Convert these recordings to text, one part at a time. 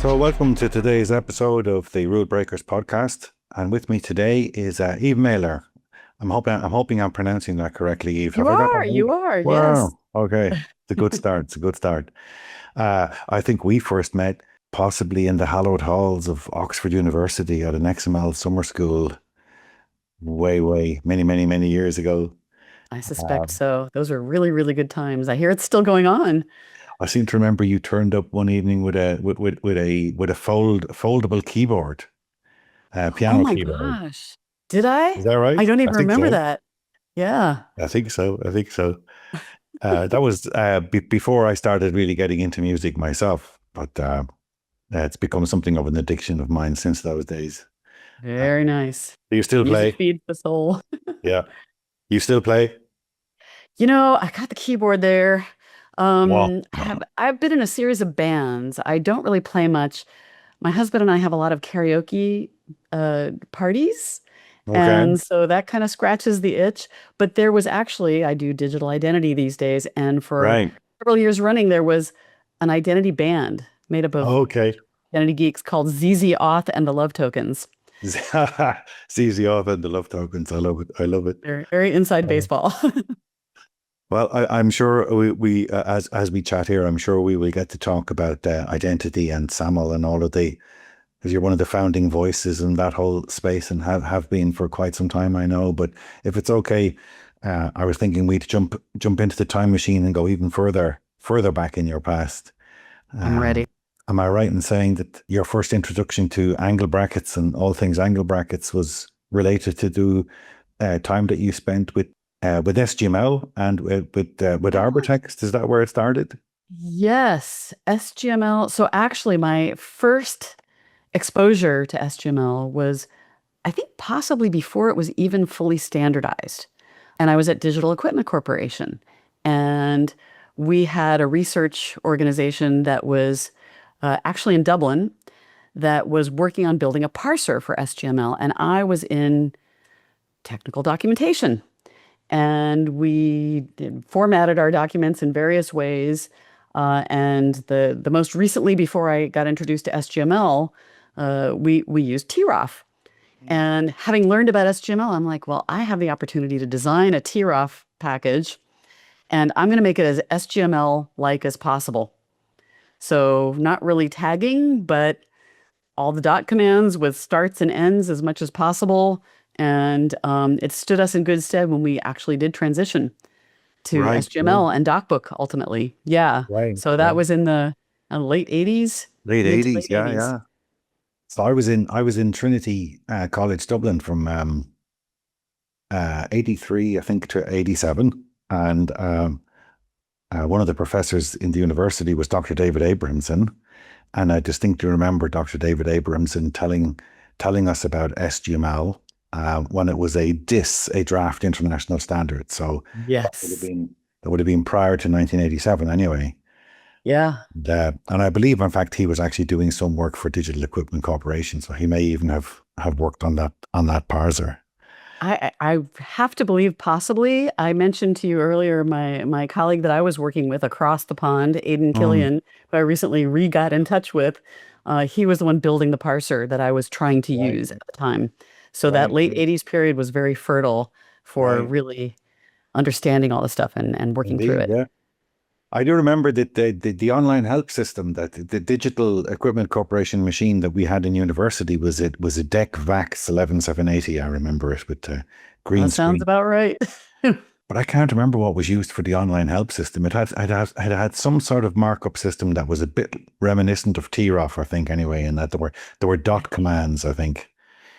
So, welcome to today's episode of the Rule Breakers podcast. And with me today is Eve Mailer. I'm hoping I'm pronouncing that correctly, Eve. You Have I got that are, right? you are, yes. Wow. Okay. It's a good start. It's a good start. I think we first met possibly in the hallowed halls of Oxford University at an XML summer school way, many years ago. I suspect Um, so. Those are really, really good times. I hear it's still going on. I seem to remember you turned up one evening with a foldable keyboard, Oh piano my keyboard. gosh. Did I? Is that right? I don't I even think remember so. that. Yeah. I think so. I think so. That was before I started really getting into music myself, but it's become something of an addiction of mine since those days. Uh, Very nice. do you still Music play? feeds the soul. Yeah. You still play? I got the keyboard there. Wow. I've been in a series of bands. I don't really play much. My husband and I have a lot of karaoke parties. Okay. And so that kind of scratches the itch. But there was actually, I do digital identity these days. And for Right. several years running, there was an identity band made up of Okay. identity geeks called ZZ Auth and the Love Tokens. CZ off and the love tokens. I love it. I love it. They're very inside Uh, baseball. Well, I'm sure we as we chat here, I'm sure we will get to talk about identity and SAML and all of the, because you're one of the founding voices in that whole space and have been for quite some time, I know. But if it's okay, I was thinking we'd jump into the time machine and go even further back in your past. I'm Um, ready. am I right in saying that your first introduction to angle brackets and all things angle brackets was related to do time that you spent with SGML and with Yeah. Arbortext? Is that where it started? Yes, SGML. So actually, my first exposure to SGML was, I think, possibly before it was even fully standardized. And I was at Digital Equipment Corporation. And we had a research organization that was actually in Dublin that was working on building a parser for SGML. And I was in technical documentation. And formatted our documents in various ways. And the most recently, before I got introduced to SGML, we used TROF. And having learned about SGML, I'm like, well, I have the opportunity to design a TROF package, and I'm going to make it as SGML-like as possible. So not really tagging, but all the dot commands with starts and ends as much as possible. And it stood us in good stead when we actually did transition to Right, right, SGML and DocBook ultimately. Yeah. right, So that right. was in the late 80s, Late mid to 80s, late yeah, 80s. yeah. So I was in Trinity College Dublin from 83, I think, to 87. And one of the professors in the university was Dr. David Abramson. And I distinctly remember Dr. David Abramson telling us about SGML when it was a DIS, a draft international standard. So that would have Yes. been that would have been prior to 1987 anyway. Yeah. And I believe, in fact, he was actually doing some work for Digital Equipment Corporation. So he may even have worked on that parser. I have to believe possibly. I mentioned to you earlier my colleague that I was working with across the pond, Aidan Mm, Killian, who I recently got in touch with. He was the one building the parser that I was trying to right, use at the time. So that right, late 80s period was very fertile for right. really understanding all the stuff and working through Indeed, it. yeah. I do remember that the online help system, that the Digital Equipment Corporation machine that we had in university was a DEC VAX 11780. I remember it with the green That sounds screen. about right. But I can't remember what was used for the online help system. It had some sort of markup system that was a bit reminiscent of TROF, I think, anyway, and that there were dot commands, I think.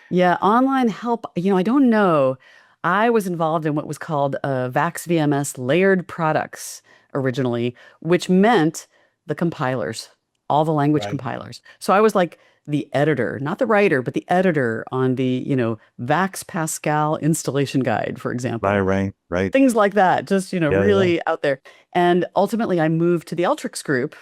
Yeah, online help, I don't know. I was involved in what was called VAX VMS layered products originally, which meant the compilers, all the language Right. compilers. So I was like the editor, not the writer, but the editor on the, VAX Pascal installation guide, for Right, example. right, right. Things like that, just, Yeah, yeah. really out there. And ultimately, I moved to the Ultrix group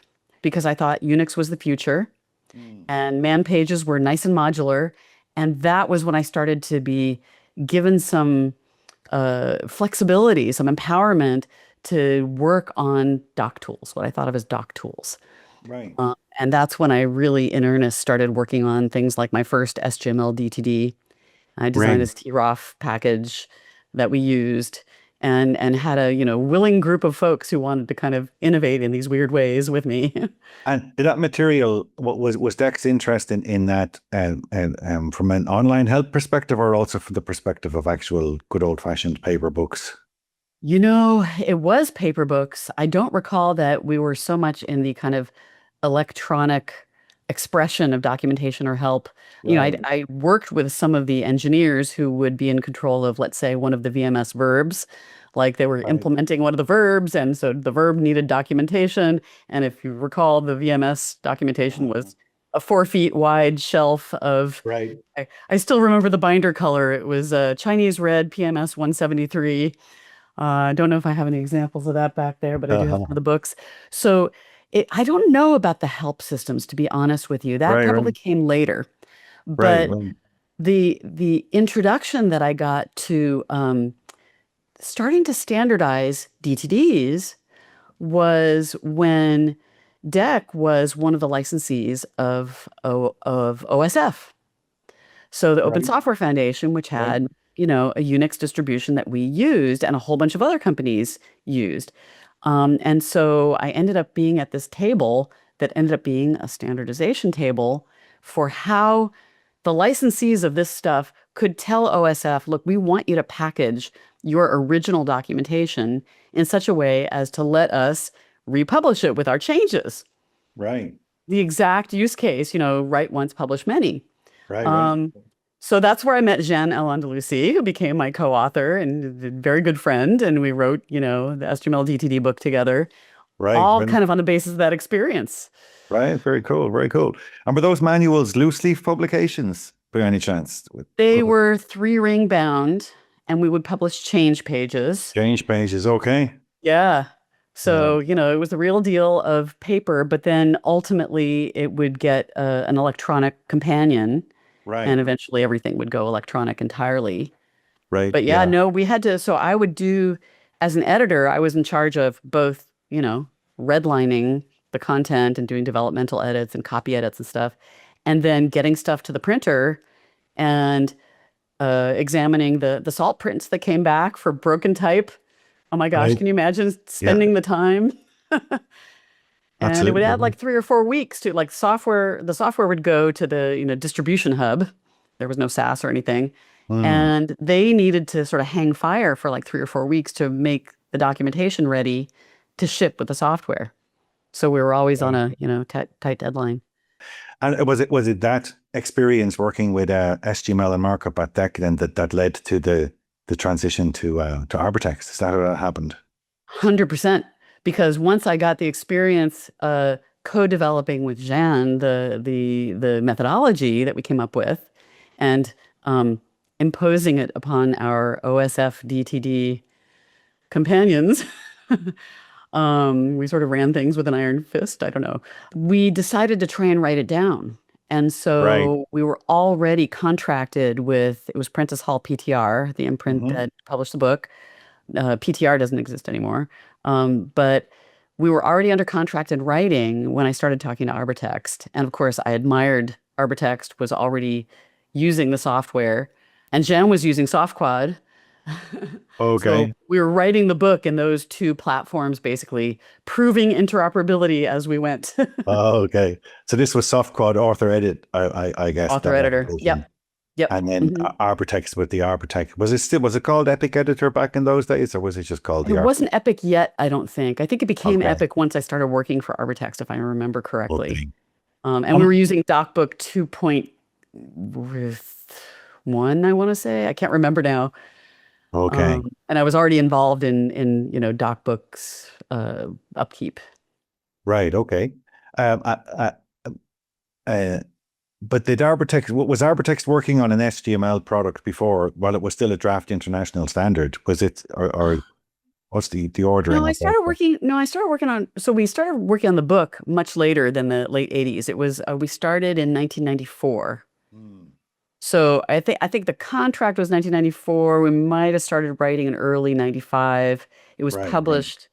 because I thought Unix was the future Mm. and man pages were nice and modular. And that was when I started to be given some flexibility, some empowerment to work on doc tools, what I thought of as doc tools. Right. And that's when I really, in earnest, started working on things like my first SGML DTD. I designed Right. this TROF package that we used and had a, willing group of folks who wanted to kind of innovate in these weird ways with me. And did that material, what was Dex interested in that from an online help perspective or also from the perspective of actual good old-fashioned paper books? It was paper books. I don't recall that we were so much in the kind of electronic expression of documentation or help. Right. I worked with some of the engineers who would be in control of, let's say, one of the VMS verbs. Like they were Right. implementing one of the verbs, and so the verb needed documentation. And if you recall, the VMS documentation was a 4 feet wide shelf of, Right. I still remember the binder color. It was Chinese red PMS 173. I don't know if I have any examples of that back there, but I do have some Uh-huh. of the books. So I don't know about the help systems, to be honest with you. That Right, probably right, came later. right, But right, the introduction that I got to starting to standardize DTDs was when DEC was one of the licensees of OSF. So the Open right, Software Foundation, which right, had, a Unix distribution that we used and a whole bunch of other companies used. And so I ended up being at this table that ended up being a standardization table for how the licensees of this stuff could tell OSF, look, we want you to package your original documentation in such a way as to let us republish it with our changes. right, The exact use case, write once, publish many. right, right, Um, so that's where I met Jeanne El-Andalusi, who became my co-author and a very good friend. And we wrote, the HTML DTD book together, right, all right, kind of on the basis of that experience. right. Very cool, very cool. And were those manuals loose leaf publications by any chance? With They were 3 ring bound, and we would publish change pages. change pages, okay. Yeah. Yeah, So, it was the real deal of paper, but then ultimately it would get an electronic companion, and right, eventually everything would go electronic entirely. right, But yeah, yeah, no, we had to. So I would do, as an editor, I was in charge of both, redlining the content and doing developmental edits and copy edits and stuff, and then getting stuff to the printer and examining the salt prints that came back for broken type. Oh my gosh, right, can you imagine yeah, spending the time? And it would add absolutely. like 3 or 4 weeks to like software. The software would go to the, distribution hub. There was no SaaS or anything. Hmm. And they needed to sort of hang fire for like 3 or 4 weeks to make the documentation ready to ship with the software. So we were always on Right. a, tight deadline. And was it that experience working with SGML and markup at DEC then that led to the transition to Arbortext? Is that how that happened? 100%. Because once I got the experience co-developing with Jan the methodology that we came up with and imposing it upon our OSF DTD companions, we sort of ran things with an iron fist. I don't know. We decided to try and write it down. And Right. so we were already contracted with, it was Prentice Hall PTR, the imprint Hmm. that published the book. PTR doesn't exist anymore. But we were already under contract in writing when I started talking to Arbortext. And of course, I admired Arbortext was already using the software, and Jen was using SoftQuad. So Okay. we were writing the book in those two platforms, basically proving interoperability as we went. Oh, okay. So this was soft quad author edit, I guess Author that editor. application. Yep. Yep. And then Mhm. Arbortext with the Arbortext. Was it called Epic Editor back in those days, or was it just called It the wasn't Arbortext? Epic yet, I don't think. I think it became Okay. Epic once I started working for Arbortext, if I remember correctly. Okay. And we Um, were using DocBook 2.1, I want to say. I can't remember now. okay. And I was already involved in DocBook's upkeep. Right. Okay. Um, I, I, uh, but did Arbortext, was Arbortext working on an HTML product before while it was still a draft international standard? Was it, or what's the ordering of that? I started working on, so we started working on the book much later than the late 80s. It was, we started in 1994. Hmm. So I think the contract was 1994. We might have started writing in early 95. It was Right. Right. published,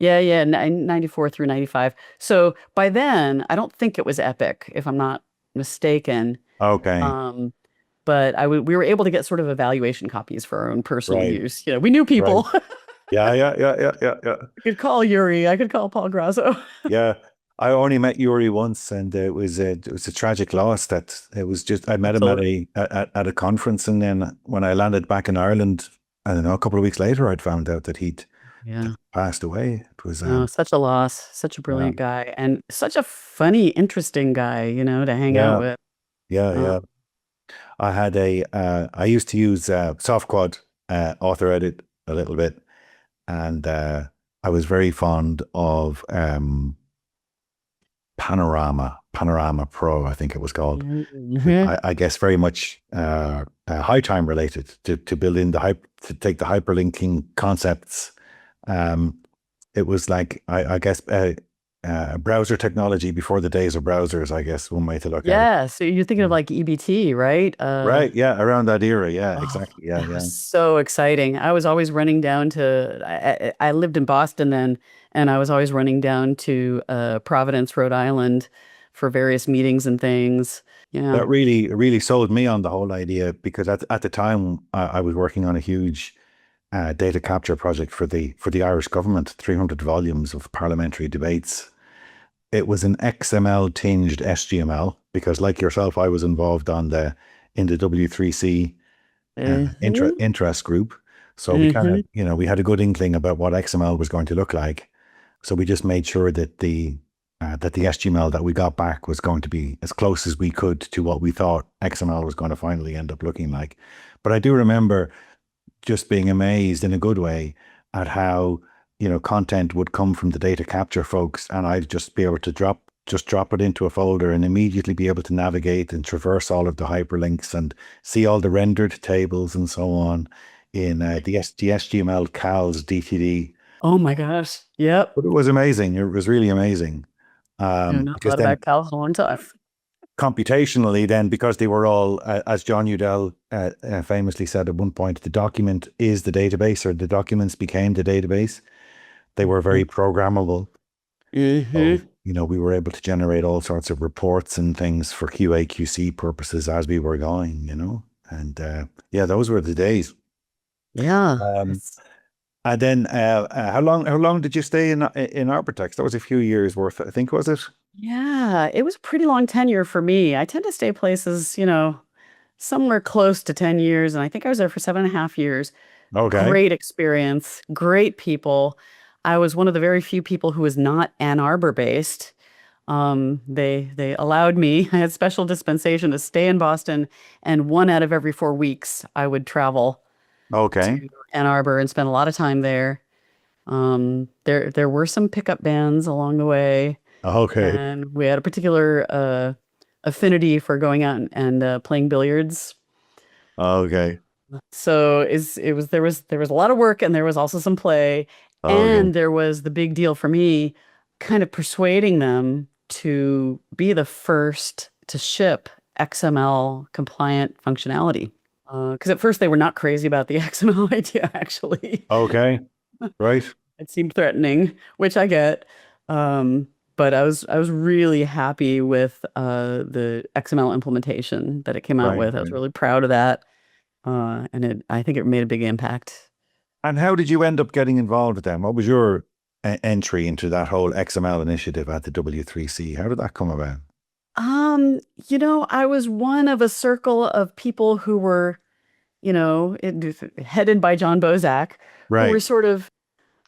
Yeah, yeah, 94 through 95. So by then, I don't think it was Epic, if I'm not mistaken. Okay. Um, but we were able to get sort of evaluation copies for our own personal Right. use. We knew Right. people. Yeah, yeah, yeah, yeah, yeah, yeah. I could call Yuri. I could call Paul Grasso. Yeah. I only met Yuri once, and it was a tragic loss. That it was just I met him at Absolutely. at a conference, and then when I landed back in Ireland, I don't know, a couple of weeks later, I'd found out that he'd Yeah. passed away. It was No, such a loss. Such a yeah, brilliant guy and such a funny, interesting guy, to hang out yeah, with. yeah, Uh, yeah. I used to use SoftQuad author edit a little bit, and I was very fond of Panorama Pro, I think it was called. mhm. I guess very much high time related to build in to take the hyperlinking concepts. Um, it was like I guess browser technology before the days of browsers. I guess one way to look at it. Yeah, so you're thinking of like EBT, right? Right? Yeah, around that era. Yeah, Oh, exactly. Yeah, that was yeah. so exciting. I was always running down to, I lived in Boston then, and I was always running down to Providence, Rhode Island for various meetings and things. Yeah. That really sold me on the whole idea because at the time I was working on a huge data capture project for the Irish government, 300 volumes of parliamentary debates. It was an XML tinged SGML because, like yourself, I was involved in the W3C Hmm. interest group. So we kind of, Hmm. we had a good inkling about what XML was going to look like. So we just made sure that the SGML that we got back was going to be as close as we could to what we thought XML was going to finally end up looking like. But I do remember just being amazed in a good way at how, content would come from the data capture folks, and I'd just be able to drop it into a folder and immediately be able to navigate and traverse all of the hyperlinks and see all the rendered tables and so on in the SGML CALs DTD. Oh my gosh. Yep. But it was amazing. It was really amazing. Not Because thought then about Cal in a long time. computationally, then because they were all, as John Udell famously said at one point, the document is the database, or the documents became the database. They were very programmable. So, Hmm. we were able to generate all sorts of reports and things for QA/QC purposes as we were going. And yeah, those were the days. Yeah. Um, and then how long did you stay in Arbortext? That was a few years worth, I think, was it? Yeah, it was a pretty long tenure for me. I tend to stay places, somewhere close to 10 years. And I think I was there for 7.5 years. Okay. Great experience, great people. I was one of the very few people who was not Ann Arbor based. They allowed me, I had special dispensation to stay in Boston, and 1 out of every 4 weeks I would travel Okay. to Ann Arbor and spend a lot of time there. There were some pickup bands along the way, Okay. and we had a particular affinity for going out and playing billiards. Okay. So there was a lot of work and there was also some play, Okay. and there was the big deal for me, kind of persuading them to be the first to ship XML compliant functionality. Because at first they were not crazy about the XML idea, actually. Okay. Right. It seemed threatening, which I get. Um, but I was really happy with the XML implementation that it came out Right. with. I was Right. really proud of that. And I think it made a big impact. And how did you end up getting involved with them? What was your entry into that whole XML initiative at the W3C? How did that come about? Um, I was one of a circle of people who were, headed by John Bozak, who were Right. sort of,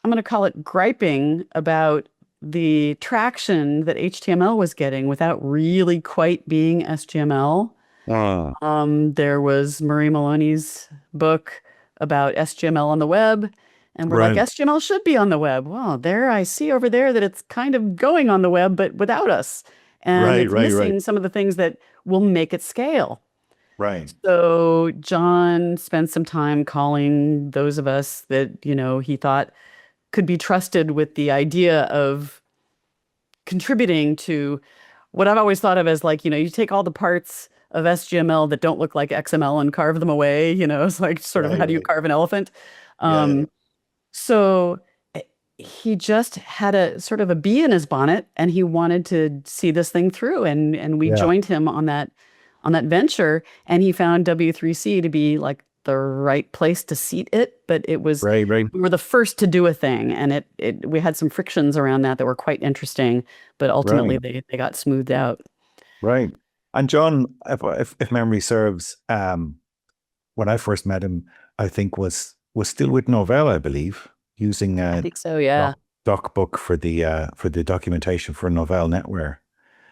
I'm going to call it griping about the traction that HTML was getting without really quite being SGML. Ah, There was Marie Maloney's book about SGML on the web, and we're like, right. SGML should be on the web. Well, there I see over there that it's kind of going on the web, but without us. And Right. it's Right. Right. missing some of the things that will make it scale. Right. So John spent some time calling those of us that, he thought could be trusted with the idea of contributing to what I've always thought of as, like, you take all the parts of SGML that don't look like XML and carve them away, it's like sort of, Right. how do you Right. carve an elephant? Yeah. Yeah. Um, so he just had a sort of a bee in his bonnet, and he wanted to see this thing through, and we Yeah. joined him on that venture, and he found W3C to be like the right place to seat it, but it was Right, right, we were the first to do a thing, and it we had some frictions around that were quite interesting, but ultimately right, they got smoothed out. right. And John, if memory serves, when I first met him, I think was still with Novell, I believe, using I a think so, yeah. DocBook for the documentation for Novell NetWare.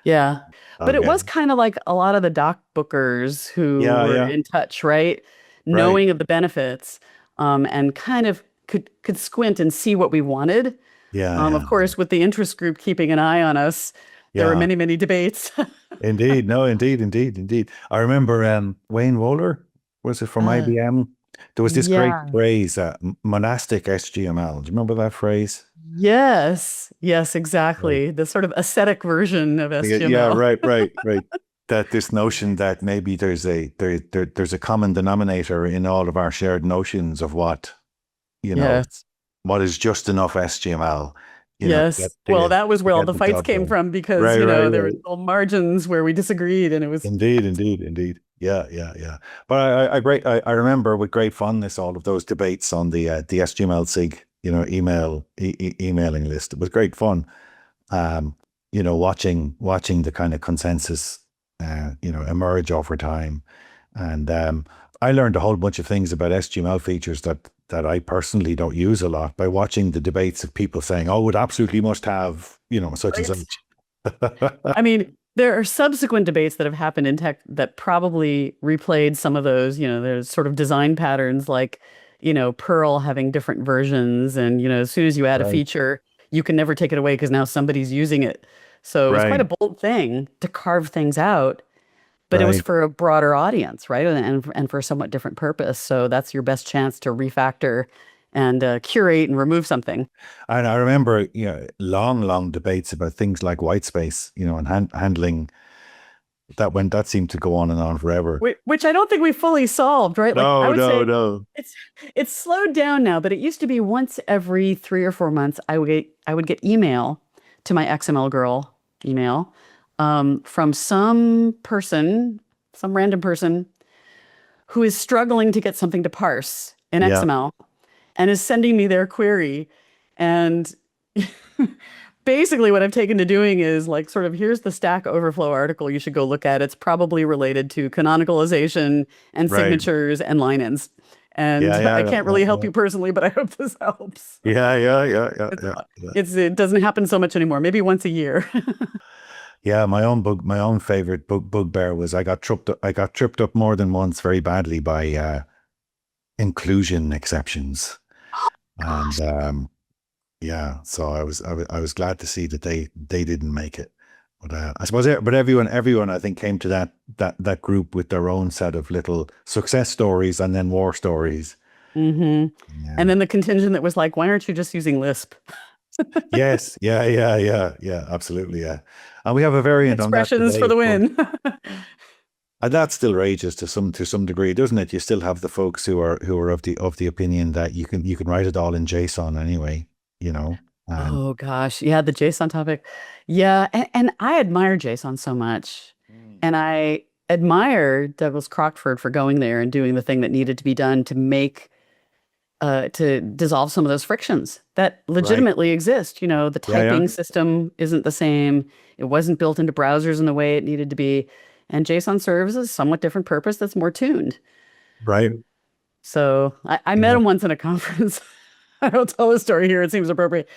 Yeah. But it Okay. was kind of like a lot of the doc bookers who Yeah, were yeah. in touch, right? Right. Knowing of the benefits, and kind of could squint and see what we wanted. Yeah, Of yeah. course, with the interest group keeping an eye on us, there were Yeah. many, many debates. Indeed. No, indeed, indeed, indeed. I remember Wayne Wohler, was it from Uh, IBM? There was this great yeah. phrase, monastic SGML. Do you remember that phrase? Yes. Yes, Right. exactly. The sort of ascetic version of Yeah, SGML. right, right, right. That this notion that maybe there's a common denominator in all of our shared notions of what, you know, Yes. what is just enough SGML, Yes. Well, that was to where all get the the fights job came done. from because, Right, right, there were right. little margins where we disagreed, and it was Indeed, indeed, indeed. Yeah, yeah, yeah. But I remember with great fondness all of those debates on the SGML SIG, emailing list. It was great fun. Um, watching the kind of consensus, emerge over time. And I learned a whole bunch of things about SGML features that I personally don't use a lot by watching the debates of people saying, "Oh, it absolutely must have, such and right. such." I mean, there are subsequent debates that have happened in tech that probably replayed some of those. There's sort of design patterns like, Perl having different versions. And, as soon as you add a Right, feature, you can never take it away because now somebody's using it. So it was quite right, a bold thing to carve things out, but it was right. for a broader audience, right? And for a somewhat different purpose. So that's your best chance to refactor and curate and remove something. And I remember, long, long debates about things like white space, and handling that seemed to go on and on forever. Which I don't think we fully solved, right? Like I No, would no, say no. it's it's slowed down now, but it used to be once every 3 or 4 months I would get email to my XML girl email, from some person, some random person who is struggling to get something to parse in Yeah, XML and is sending me their query. And basically what I've taken to doing is like sort of here's the Stack Overflow article you should go look at. It's probably related to canonicalization and right. signatures and line ins. Yeah, And yeah, I yeah, can't yeah, really help yeah. you personally, but I hope this helps. Yeah, yeah, yeah, yeah, It's, yeah, yeah. it doesn't happen so much anymore, maybe once a year. Yeah, my own favorite bugbear was I got tripped up more than once very badly by inclusion exceptions. And Gosh. yeah, so I was glad to see that they didn't make it. But I suppose, but everyone I think came to that group with their own set of little success stories and then war stories. hmm And Yeah. then the contingent that was like, why aren't you just using Lisp? Yes. Yeah. Yeah. Yeah. Yeah. Absolutely. Yeah. And we have a variant on that Expressions for today, the of course. win. And that still rages to some degree, doesn't it? You still have the folks who are of the opinion that you can write it all in JSON anyway, and Oh gosh. Yeah, the JSON topic. Yeah, and I admire JSON so much. Mm. And I admire Douglas Crockford for going there and doing the thing that needed to be done to make to dissolve some of those frictions that Right. legitimately exist. The Yeah. Yeah. typing system isn't the same. It wasn't built into browsers in the way it needed to be. And JSON serves a somewhat different purpose that's more tuned. Right. So I met Yeah. him once in a conference. I don't tell the story here. It seems appropriate.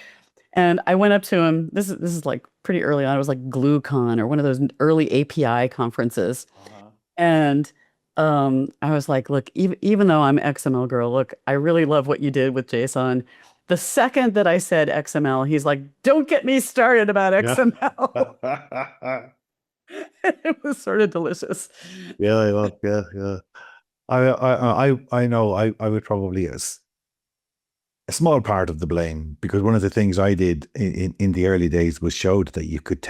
And I went up to him. This is like pretty early on. It was like GlueCon or one of those early API conferences. Uh-huh. And I was like, look, even though I'm XML girl, look, I really love what you did with JSON. The second that I said XML, he's like, don't get me started about Yeah. XML. It was sort of delicious. Yeah. Well, yeah. Yeah. I know I would probably a small part of the blame because one of the things I did in the early days was showed that you could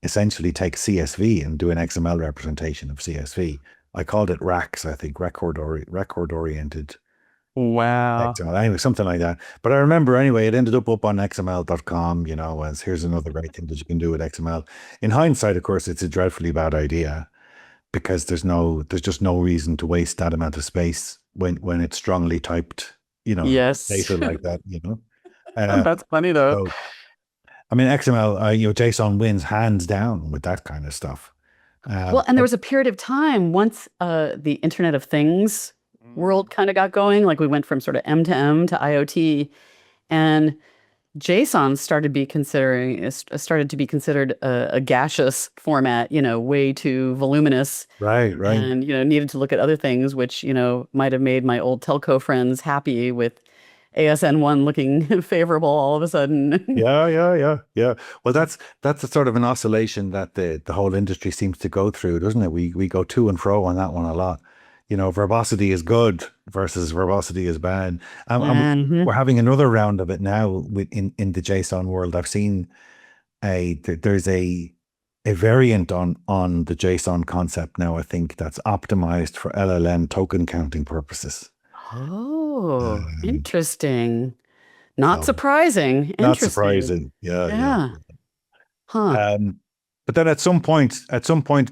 essentially take CSV and do an XML representation of CSV. I called it RACs, I think, record oriented Wow. XML, anyway, something like that. But I remember anyway, it ended up on XML.com, as here's another great thing that you can do with XML. In hindsight, of course, it's a dreadfully bad idea because there's just no reason to waste that amount of space when it's strongly typed, Yes. data like that. Uh, That's funny though. so I mean, XML, JSON wins hands down with that kind of stuff. Well, and there But was a period of time once the Internet of Things Mm. world kind of got going, like we went from sort of M to M to IoT, and JSON started to be considered a gaseous format, way too voluminous, Right, right. and needed to look at other things, which might have made my old telco friends happy with ASN1 looking favorable all of a sudden. Yeah, yeah, yeah, yeah. Well, that's a sort of an oscillation that the whole industry seems to go through, doesn't it? We go to and fro on that one a lot. Verbosity is good versus verbosity is bad. Mhm. We're having another round of it now in the JSON world. I've seen there's a variant on the JSON concept now, I think, that's optimized for LLM token counting purposes. Oh, Um, interesting. Not so surprising. not Interesting. surprising. Yeah, yeah. Yeah. Huh. Um, but then at some point,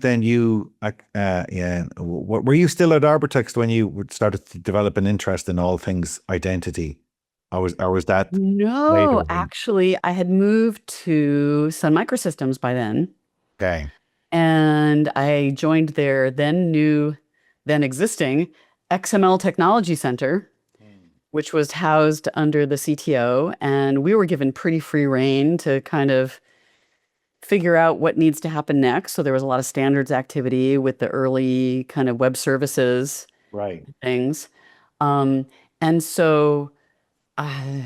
then yeah, were you still at Arbortext when you started to develop an interest in all things identity? Or was that No, later on? actually, I had moved to Sun Microsystems by then, Okay. and I joined their then existing XML Technology Center, which was housed under the CTO, and we were given pretty free rein to kind of figure out what needs to happen next. So there was a lot of standards activity with the early kind of web services Right. things. Um, and so uh,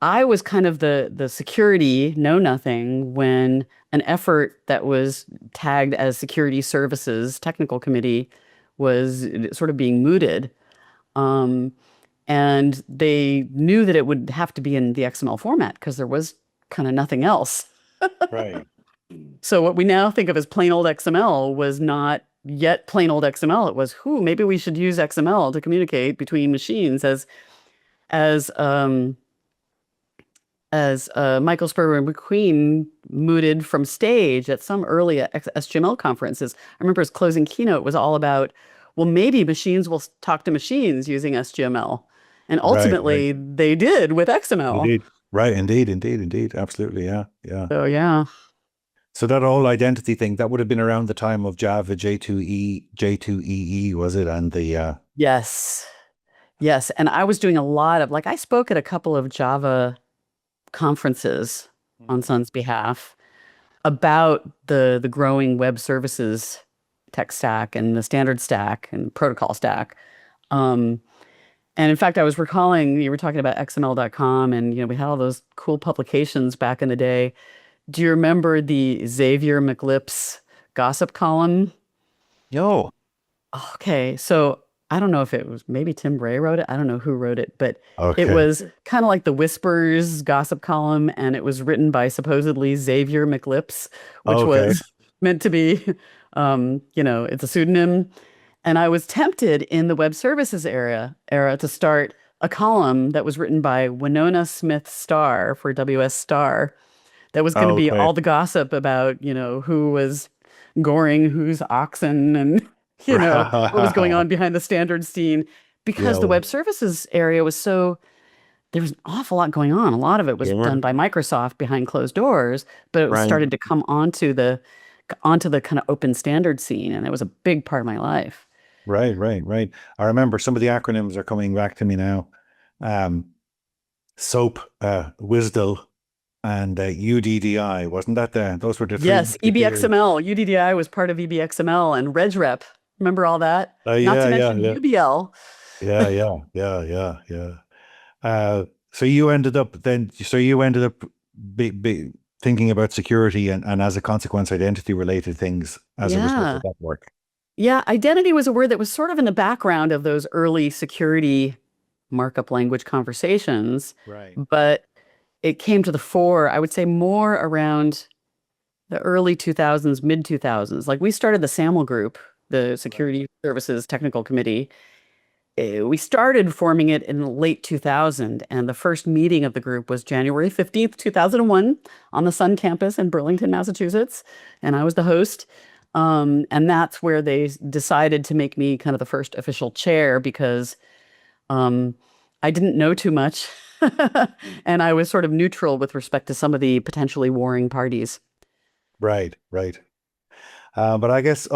I was kind of the security know nothing when an effort that was tagged as security services technical committee was sort of being mooted. Um, and they knew that it would have to be in the XML format because there was kind of nothing else. Right. So what we now think of as plain old XML was not yet plain old XML. It was, maybe we should use XML to communicate between machines as um, as Michael Spurgeon McQueen mooted from stage at some early SGML conferences. I remember his closing keynote was all about, well, maybe machines will talk to machines using SGML. And Right. Right. ultimately, they did with XML. Indeed. Right. Indeed. Indeed. Indeed. Absolutely. Yeah. Yeah. So, yeah. So that whole identity thing, that would have been around the time of Java J2EE, was it? And the Yes. Yes. And I was doing a lot of, like, I spoke at a couple of Java conferences on Sun's behalf about the growing web services tech stack and the standard stack and protocol stack. Um, and in fact, I was recalling you were talking about XML.com, and we had all those cool publications back in the day. Do you remember the Xavier McLipps gossip column? Yo. Okay, so I don't know if it was maybe Tim Bray wrote it. I don't know who wrote it, but it Okay. was kind of like the Whispers gossip column, and it was written by supposedly Xavier McLipps, which Okay. was meant to be, it's a pseudonym. And I was tempted in the web services era to start a column that was written by Winona Smith Starr for WS Star that was going to be Okay. all the gossip about, who was goring whose oxen and, what was going on behind the standard scene. Because the Yo. web services area there was an awful lot going on. A lot of it was Sure. done by Microsoft behind closed doors, but it was Right. started to come onto the kind of open standard scene. And it was a big part of my life. Right. Right. Right. I remember some of the acronyms are coming back to me now. Um, SOAP, WSDL, and UDDI. Wasn't that those were the three Yes, musketeers? EBXML. UDDI was part of EBXML and RegRep. Remember all that? Not to Yeah. Yeah. mention Yeah. UBL. Yeah. Yeah. Yeah. Yeah. Yeah. So you ended up thinking about security and as a consequence, identity related things as a result Yeah. of that work. Yeah, identity was a word that was sort of in the background of those early security markup language conversations, Right. but it came to the fore, I would say more around the early 2000s, mid 2000s. Like we started the SAML group, the Right. Security Services Technical Committee, we started forming it in late 2000, and the first meeting of the group was January 15th, 2001, on the Sun campus in Burlington, Massachusetts, and I was the host. And that's where they decided to make me kind of the first official chair because um, I didn't know too much, and I was sort of neutral with respect to some of the potentially warring parties. Right, right. But I guess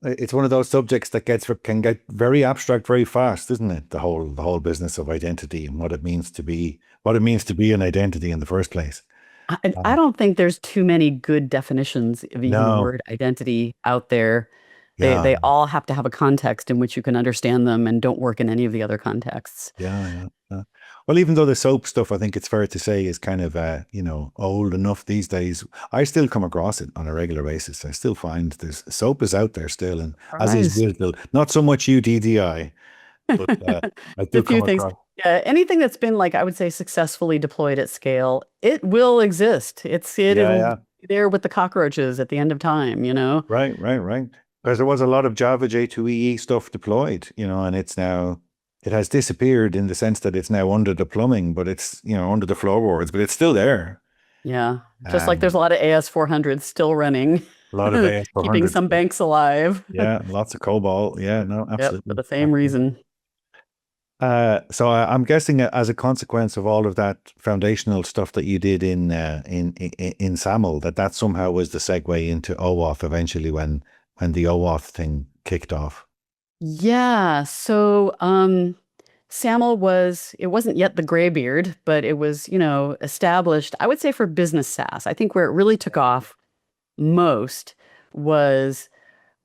it's one of those subjects that can get very abstract very fast, isn't it? The whole business of identity and what it means to be an identity in the first place. I Um, don't think there's too many good definitions of even the no, word identity out there. yeah, They all have to have a context in which you can understand them and don't work in any of the other contexts. yeah, yeah, yeah. Well, even though the soap stuff, I think it's fair to say, is kind of old enough these days. I still come across it on a regular basis. I still find there's soap is out there still, and as is Surprise. Wisdom. Not so much UDDI, but I A do few come things. across. Yeah, anything that's been like I would say successfully deployed at scale, it will exist. Yeah, It'll be yeah. there with the cockroaches at the end of time, you know? Right, right, right. Because there was a lot of Java J2EE stuff deployed, and it has disappeared in the sense that it's now under the plumbing, but it's, under the floorboards, but it's still there. Yeah. Just like there's a Um, lot of AS400s still running, a lot of keeping AS400 some stuff. banks alive. Yeah, lots of COBOL. Yeah, no, Yep, for absolutely. the same Absolutely. reason. So I'm guessing as a consequence of all of that foundational stuff that you did in SAML, that somehow was the segue into OAuth eventually when the OAuth thing kicked off. Yeah, so SAML it wasn't yet the graybeard, but it was, established, I would say for business SaaS. I think where it really took off most was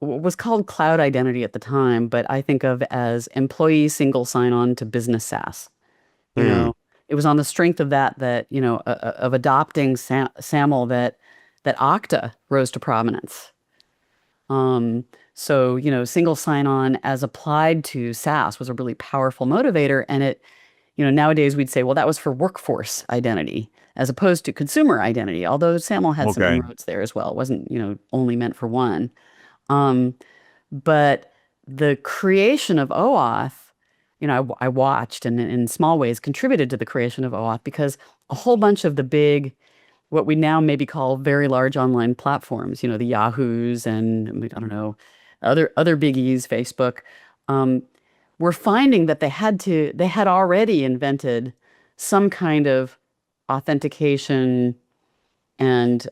was called cloud identity at the time, but I think of as employee single sign-on to business SaaS. You Hmm. know, it was on the strength of of adopting SAML that Okta rose to prominence. Um, so, single sign-on as applied to SaaS was a really powerful motivator. And nowadays we'd say, well, that was for workforce identity as opposed to consumer identity, although SAML had some Okay. inroads there as well. It wasn't, only meant for one. Um, but the creation of OAuth, I watched and in small ways contributed to the creation of OAuth because a whole bunch of the big what we now maybe call very large online platforms, the Yahoos and I don't know, other biggies, Facebook, um, were finding that they had already invented some kind of authentication and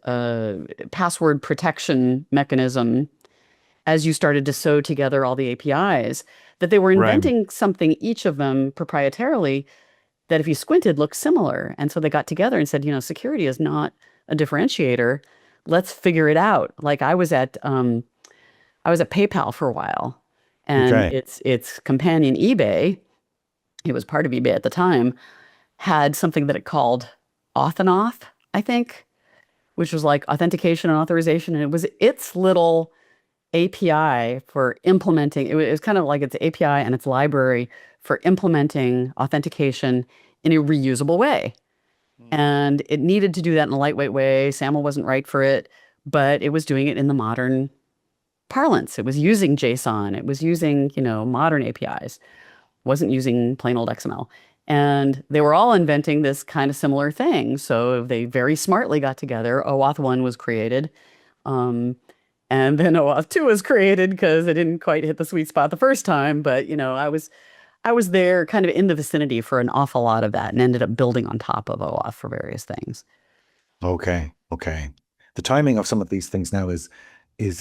password protection mechanism as you started to sew together all the APIs, that they were Right. inventing something, each of them proprietarily, that if you squinted looked similar. And so they got together and said, security is not a differentiator. Let's figure it out. Like I was at PayPal for a while, and Okay. its companion eBay, it was part of eBay at the time, had something that it called auth, I think, which was like authentication and authorization. And it was its little API for implementing, it was kind of like its API and its library for implementing authentication in a reusable way. And it needed to do that in a lightweight way. SAML wasn't right for it, but it was doing it in the modern parlance. It was using JSON. It was using, modern APIs. Wasn't using plain old XML. And they were all inventing this kind of similar thing. So they very smartly got together. OAuth 1 was created. Um, and then OAuth 2 was created because it didn't quite hit the sweet spot the first time. But, I was there kind of in the vicinity for an awful lot of that and ended up building on top of OAuth for various things. Okay. Okay. The timing of some of these things now is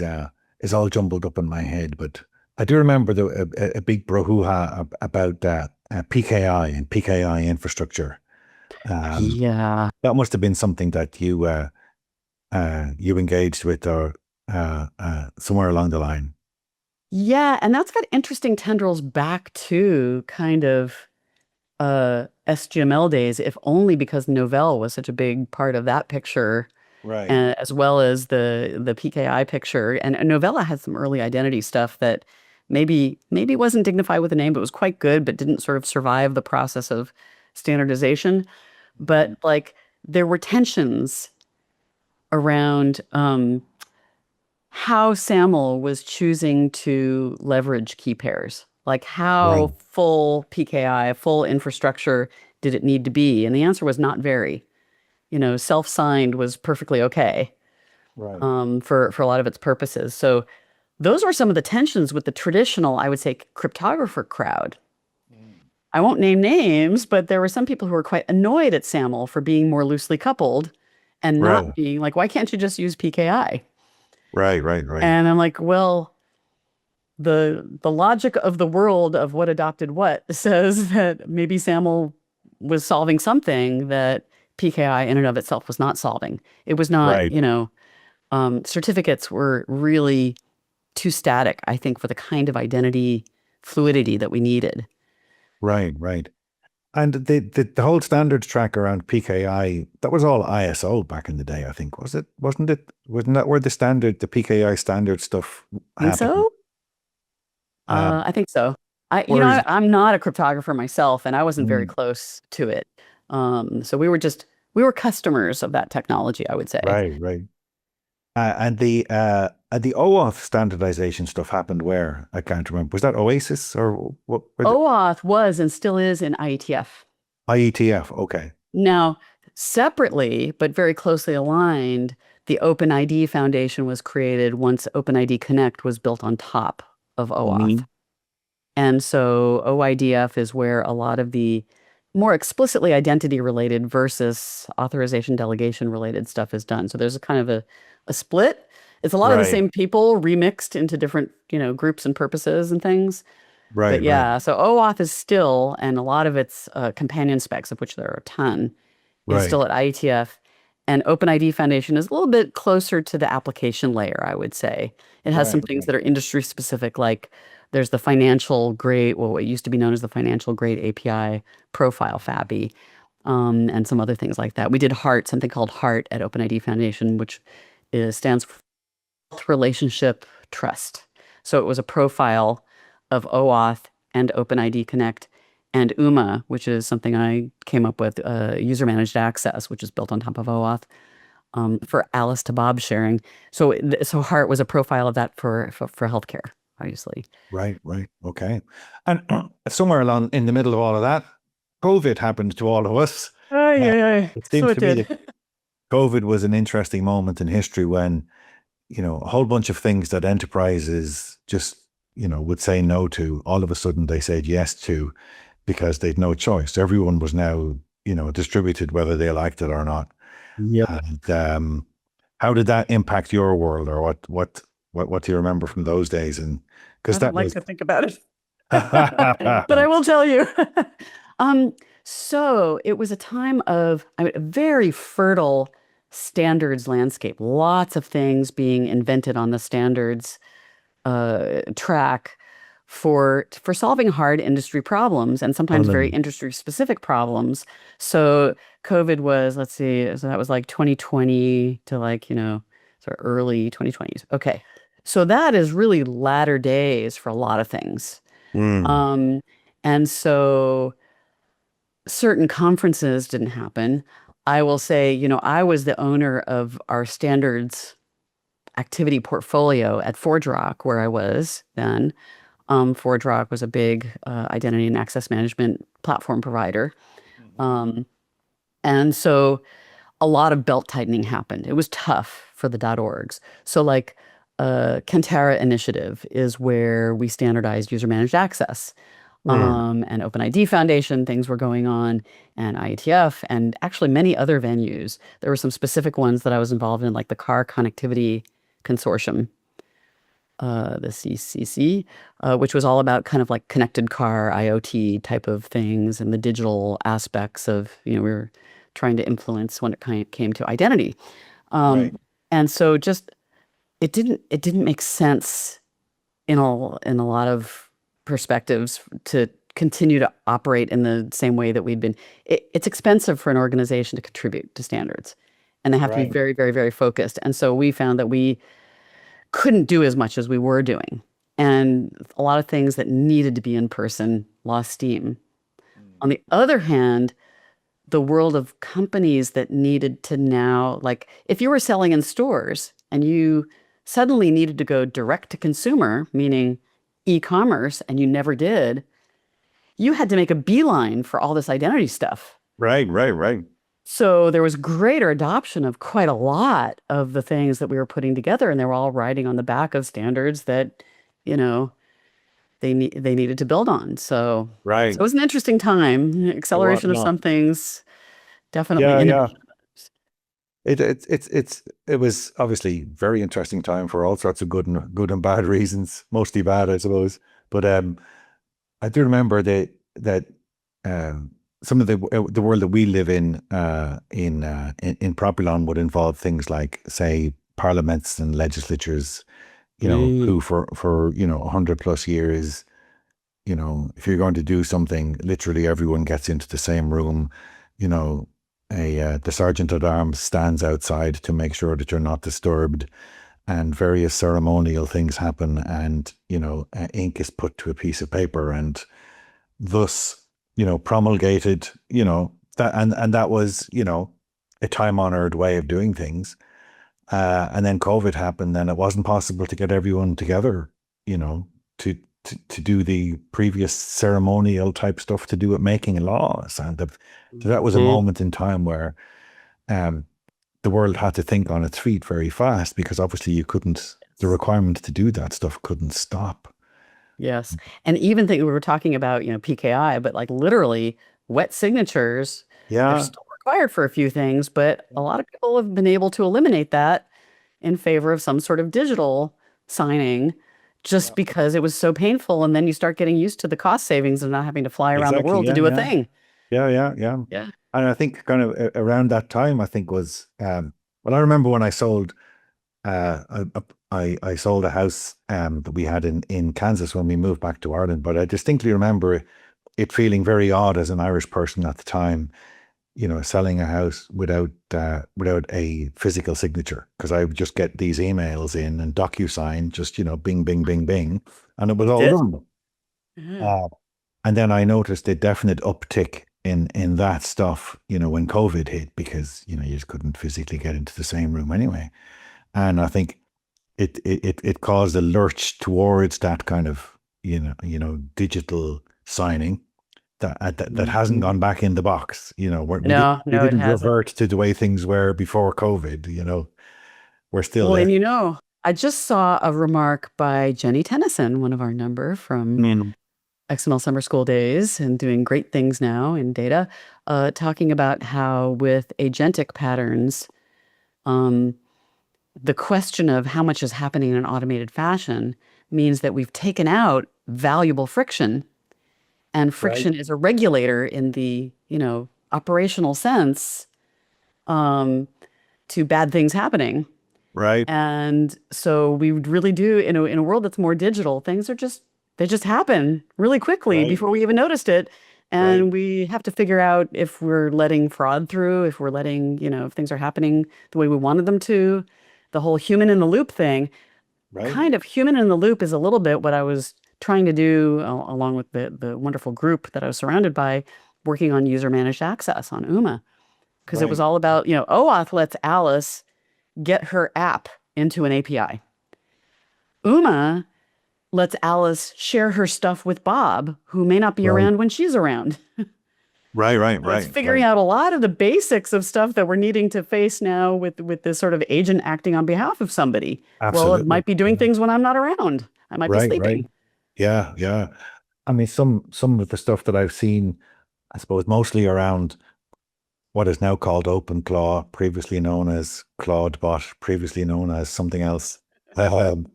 uh is all jumbled up in my head, but I do remember a big brouhaha about PKI and PKI infrastructure. Um, Yeah. that must have been something that you engaged with or somewhere along the line. Yeah. And that's got interesting tendrils back to kind of SGML days, if only because Novell was such a big part of that picture, Right. as well as the PKI picture. And Novella had some early identity stuff that maybe wasn't dignified with a name, but was quite good, but didn't sort of survive the process of standardization. But like there were tensions around how SAML was choosing to leverage key pairs. Like how Right. full PKI, full infrastructure did it need to be? And the answer was not very. Self-signed was perfectly okay Right. for a lot of its purposes. So those were some of the tensions with the traditional, I would say, cryptographer crowd. Mm. I won't name names, but there were some people who were quite annoyed at SAML for being more loosely coupled and not Right. being like, why can't you just use PKI? Right. Right. Right. And I'm like, well, the logic of the world of what adopted what says that maybe SAML was solving something that PKI in and of itself was not solving. It was not, Right. certificates were really too static, I think, for the kind of identity fluidity that we needed. Right. Right. And the whole standards track around PKI, that was all ISO back in the day, I think. Was it? Wasn't it? Wasn't that where the PKI standard stuff Think happened? so? Uh, I think so. whereas, I'm not a cryptographer myself, and I wasn't very mm, close to it. So we were customers of that technology, I would say. right, right. And the OAuth standardization stuff happened where? I can't remember. Was that Oasis or what? Were the OAuth was and still is in IETF. IETF? Okay. Now, separately, but very closely aligned, the OpenID Foundation was created once OpenID Connect was built on top of OAuth. Mhm. And so OIDF is where a lot of the more explicitly identity related versus authorization delegation related stuff is done. So there's a kind of a split. It's a lot of the Right, same people remixed into different, groups and purposes and things. But right, right, yeah, so OAuth is still, and a lot of its companion specs, of which there are a ton, is right, still at IETF. And OpenID Foundation is a little bit closer to the application layer, I would say. It has some right, things right, that are industry specific, like there's the financial grade, well, what used to be known as the financial grade API profile FABI, and some other things like that. We did HEART, something called HEART at OpenID Foundation, which stands for Relationship Trust. So it was a profile of OAuth and OpenID Connect and UMA, which is something I came up with, user managed access, which is built on top of OAuth, for Alice to Bob sharing. So Heart was a profile of that for healthcare, obviously. right, right. Okay. And somewhere along in the middle of all of that, COVID happened to all of us. Ay, Uh, ay, ay. it So seems it to me did. that COVID was an interesting moment in history when, a whole bunch of things that enterprises just, would say no to, all of a sudden they said yes to because they'd no choice. Everyone was now, distributed whether they liked it or not. Yep. And how did that impact your world, or what do you remember from those days? And I because don't that like was to think about it, but I will tell you. Um, so it was a time of, a very fertile standards landscape. Lots of things being invented on the standards track for solving hard industry problems and sometimes very Colin. industry specific problems. So COVID was, let's see, so that was like 2020 to like, sort of early 2020s. Okay. So that is really latter days for a lot of things. Mm, Um, and so certain conferences didn't happen. I will say, I was the owner of our standards activity portfolio at ForgeRock, where I was then. ForgeRock was a big identity and access management platform provider. mhm. Um, and so a lot of belt tightening happened. It was tough for the .orgs. So like Kantara Initiative is where we standardized user managed access. Mm, And OpenID Foundation, things were going on, and IETF, and actually many other venues. There were some specific ones that I was involved in, like the Car Connectivity Consortium, the CCC, which was all about kind of like connected car IoT type of things and the digital aspects of, we were trying to influence when it came to identity. right, Um, and so just it didn't make sense in a lot of perspectives to continue to operate in the same way that we'd been. It's expensive for an organization to contribute to standards, and they have to be right. very, very, very focused. And so we found that we couldn't do as much as we were doing. And a lot of things that needed to be in person lost steam. On Mm, the other hand, the world of companies that needed to now, like if you were selling in stores and you suddenly needed to go direct to consumer, meaning e-commerce and you never did, you had to make a beeline for all this identity stuff. Right, right, right. So there was greater adoption of quite a lot of the things that we were putting together, and they were all riding on the back of standards that, you know, they needed to build on. So Right. it was an interesting time. What Acceleration of not? some things, definitely Yeah, yeah. innovation. It was obviously very interesting time for all sorts of good and bad reasons, mostly bad, I suppose. But I do remember that um, some of the world that we live in Propylon would involve things like, say, parliaments and legislatures, Mm, who for 100 plus years, if you're going to do something, literally everyone gets into the same room, you know, the sergeant at arms stands outside to make sure that you're not disturbed, and various ceremonial things happen, and ink is put to a piece of paper, and thus promulgated, that, and that was a time honored way of doing things. And then COVID happened, and it wasn't possible to get everyone together, you know, to to do the previous ceremonial type stuff to do with making laws. And that was a mhm. moment in time where um, the world had to think on its feet very fast, because obviously you couldn't, the requirement to do that stuff couldn't stop. Yes. And even think we were talking about, PKI, but like literally wet signatures, they're Yeah, still required for a few things, but a lot of people have been able to eliminate that in favor of some sort of digital signing yeah, just because it was so painful. And then you start getting used to the cost savings of not having to fly around the exactly. world to Yeah, do a yeah, thing. yeah, yeah, yeah. Yeah. And I think kind of around that time, I think was, well, I remember when I sold, I sold a house that we had in Kansas when we moved back to Ireland. But I distinctly remember it feeling very odd as an Irish person at the time, selling a house without a physical signature, because I would just get these emails in and DocuSign, just bing, bing, bing, bing, and it was That's all it. done. Yeah. Uh, and then I noticed a definite uptick in that stuff, when COVID hit, because you just couldn't physically get into the same room anyway. And I think it caused a lurch towards that kind of digital signing that hasn't Mhm. gone back in the box. No, We no, it didn't hasn't. revert to the way things were before COVID. We're still Well, there. and I just saw a remark by Jenny Tennyson, one of our number from Mm. XML Summer School Days and doing great things now in data, talking about how with agentic patterns, um, the question of how much is happening in an automated fashion means that we've taken out valuable friction, and Right, friction is a regulator in the, operational sense, um, to bad things happening. right, And so we would really do in a world that's more digital, things they just happen really quickly right, before we even noticed it. right, And we have to figure out if we're letting fraud through, if we're letting, if things are happening the way we wanted them to. The whole human in the loop thing, right. kind of human in the loop is a little bit what I was trying to do along with the wonderful group that I was surrounded by working on user managed access on UMA. Because it was Right, all about, OAuth lets Alice get her app into an API. Uma lets Alice share her stuff with Bob, who may not be right, around when she's around. right, right, So it's right, figuring right. out a lot of the basics of stuff that we're needing to face now with this sort of agent acting on behalf of somebody. Well, it Absolutely. might be doing Yeah. things when I'm not around. I might be Right, right. sleeping. Yeah, yeah. I mean, some of the stuff that I've seen, I suppose, mostly around what is now called OpenClaw, previously known as CloudBot, previously known as something else. Um,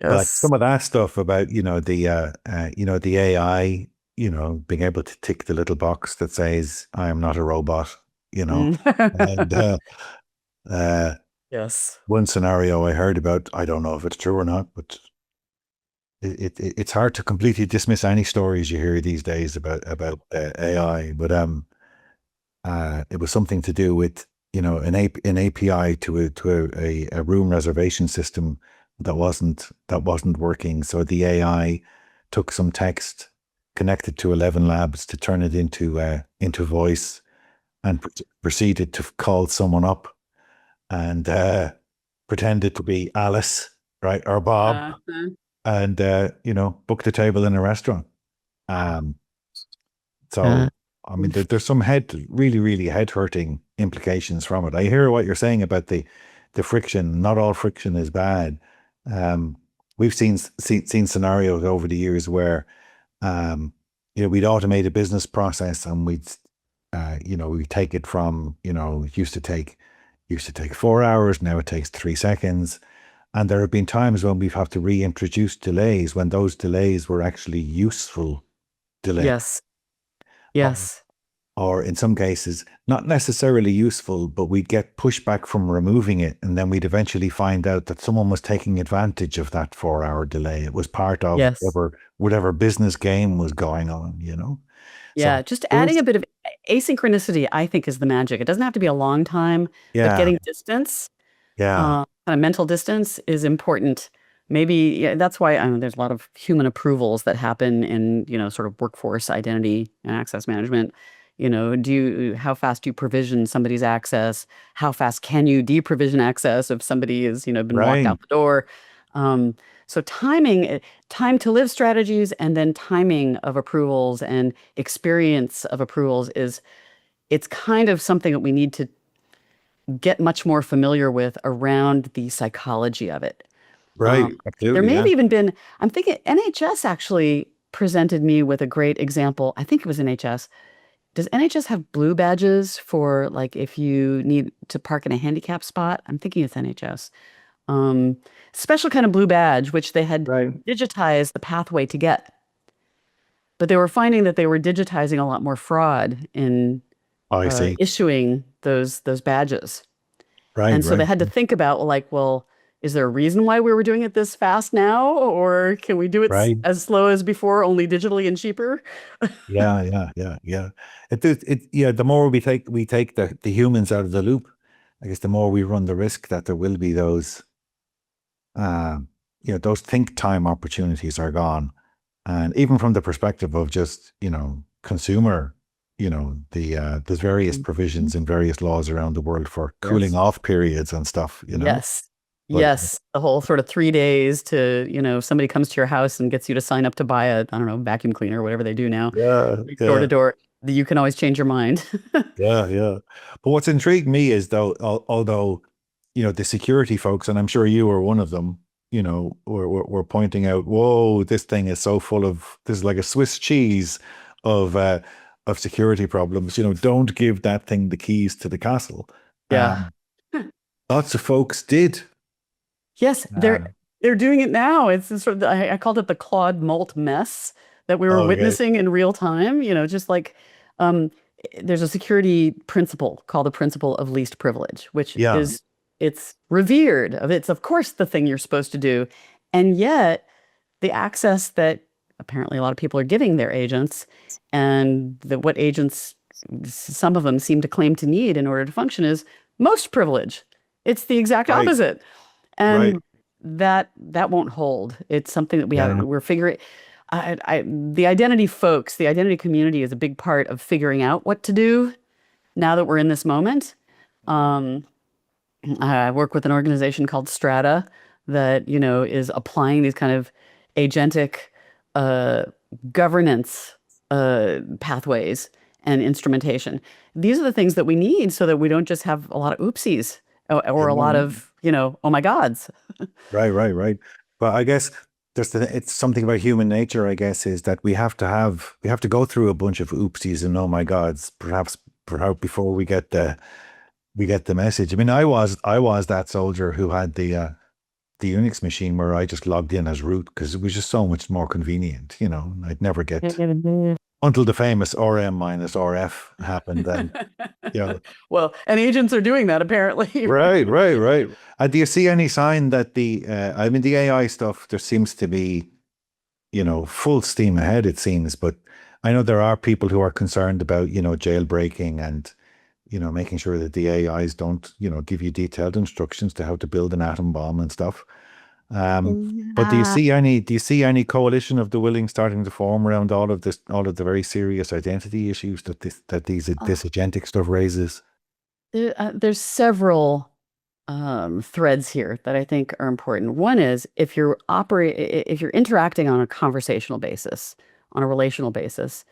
but Yes. some of that stuff about the AI, being able to tick the little box that says I am not a robot, Mm. and uh, Yes. one scenario I heard about, I don't know if it's true or not, but it's hard to completely dismiss any stories you hear these days about AI. But it was something to do with an API to a room reservation system that wasn't working. So the AI took some text, connected to 11 labs to turn it into voice, and proceeded to call someone up and pretended to be Alice, right, or Bob, Uh-huh. and book the table in a restaurant. Um, Uh, so I mean, there's some really, really head hurting implications from it. I hear what you're saying about the friction. Not all friction is bad. Um, we've seen scenarios over the years where we'd automate a business process and we take it from, it used to take 4 hours. Now it takes 3 seconds. And there have been times when we've had to reintroduce delays when those delays were actually useful delays, yes. or, Yes. or in some cases, not necessarily useful, but we'd get pushback from removing it. And then we'd eventually find out that someone was taking advantage of that 4 hour delay. It was part of Yes. whatever business game was going on. So Yeah, just there adding is, a bit of asynchronicity, I think, is the magic. It doesn't have to be a long time, but yeah, getting distance, yeah, kind of mental distance is important. Maybe yeah, that's why there's a lot of human approvals that happen in, sort of workforce identity and access management. How fast do you provision somebody's access? How fast can you deprovision access if somebody is, been walked right, out the door? Um, so time to live strategies and then timing of approvals and experience of approvals it's kind of something that we need to get much more familiar with around the psychology of it. right, Um, there absolutely, may have yeah, even been, I'm thinking NHS actually presented me with a great example. I think it was NHS. Does NHS have blue badges for like if you need to park in a handicap spot? I'm thinking it's NHS. Um, Special kind of blue badge, which they had right. digitized the pathway to get. But they were finding that they were digitizing a lot more fraud in I see. issuing those badges. Right, And so they right, had to think about like, well, is there a reason why we were doing it this fast now, or can we do it right. as slow as before, only digitally and cheaper? Yeah, yeah, yeah, yeah. Yeah, the more we take the humans out of the loop, I guess the more we run the risk that there will be uh, those think time opportunities are gone. And even from the perspective of just, consumer, there's various provisions in various laws around the world for cooling Yes. off periods and stuff. Yes. But Yes. The whole sort of 3 days to, if somebody comes to your house and gets you to sign up to buy a, I don't know, vacuum cleaner or whatever they do now, yeah, door to yeah. door, you can always change your mind. Yeah, yeah. But what's intrigued me is though, although, the security folks, and I'm sure you were one of them, were pointing out, whoa, this thing is so full of, this is like a Swiss cheese of security problems. Don't give that thing the keys to the castle. Yeah. Um, Lots of folks did. Yes, Uh, they're doing it now. It's this sort of I called it the Claude Malt mess that we were okay. witnessing in real time. Just like um, there's a security principle called the principle of least privilege, which Yeah. is it's revered. It's of course the thing you're supposed to do, and yet the access that apparently a lot of people are giving their agents, and what agents some of them seem to claim to need in order to function is most privilege. It's the exact Right. opposite. Right. And that won't hold. It's something that Yeah. we're figuring. The identity folks, the identity community is a big part of figuring out what to do now that we're in this moment. Um, I work with an organization called Strata that, is applying these kind of agentic uh, governance pathways and instrumentation. These are the things that we need so that we don't just have a lot of oopsies or a lot Yeah. of, oh my gods. Right, right, right. But I guess it's something about human nature, I guess, is that we have to go through a bunch of oopsies and oh my gods, perhaps before we get the message. I mean, I was that soldier who had the Unix machine where I just logged in as root because it was just so much more convenient. I'd never get until the famous RM minus RF happened then. Yeah. Well, and agents are doing that apparently. Right, right, right. Do you see any sign that I mean, the AI stuff, there seems to be, full steam ahead, it seems, but I know there are people who are concerned about, jailbreaking and, making sure that the AIs don't, give you detailed instructions to how to build an atom bomb and stuff. But Yeah. do you see any coalition of the willing starting to form around all of the very serious identity issues that this Uh, agentic stuff raises? there's several. threads here that I think are important. One is if you're interacting on a conversational basis, on a relational basis,